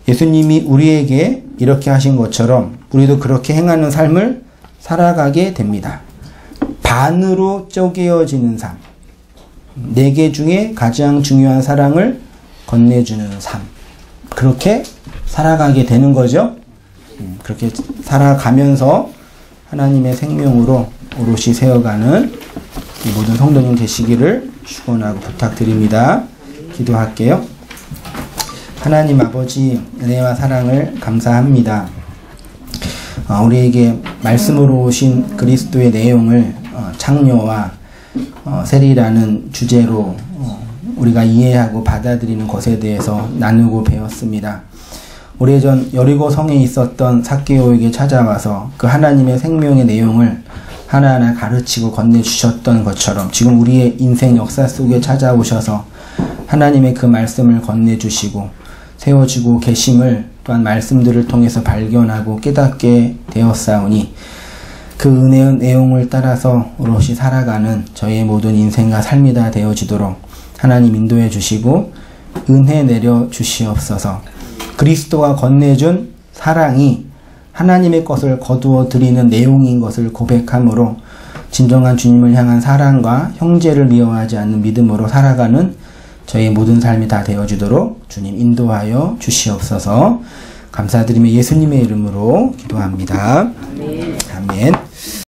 예수님이 우리에게 이렇게 하신 것처럼 우리도 그렇게 행하는 삶을 살아가게 됩니다. 반으로 쪼개어지는 삶. 4개 중에 가장 중요한 사랑을 건네주는 삶. 그렇게 살아가게 되는 거죠. 그렇게 살아가면서 하나님의 생명으로 오롯이 세워가는 이 모든 성도님 되시기를 축원하고 부탁드립니다. 기도할게요. 하나님 아버지 은혜와 사랑을 감사합니다. 우리에게 말씀으로 오신 그리스도의 내용을 창녀와 세리라는 주제로 우리가 이해하고 받아들이는 것에 대해서 나누고 배웠습니다. 오래전 여리고 성에 있었던 삭개오에게 찾아와서 그 하나님의 생명의 내용을 하나하나 가르치고 건네주셨던 것처럼 지금 우리의 인생 역사 속에 찾아오셔서 하나님의 그 말씀을 건네주시고 세워주고 계심을 또한 말씀들을 통해서 발견하고 깨닫게 되었사오니 그 은혜의 내용을 따라서 오롯이 살아가는 저희의 모든 인생과 삶이 다 되어지도록 하나님 인도해 주시고 은혜 내려 주시옵소서. 그리스도가 건네준 사랑이 하나님의 것을 거두어 드리는 내용인 것을 고백함으로 진정한 주님을 향한 사랑과 형제를 미워하지 않는 믿음으로 살아가는 저희의 모든 삶이 다 되어지도록 주님 인도하여 주시옵소서. 감사드리며 예수님의 이름으로 기도합니다. 아멘.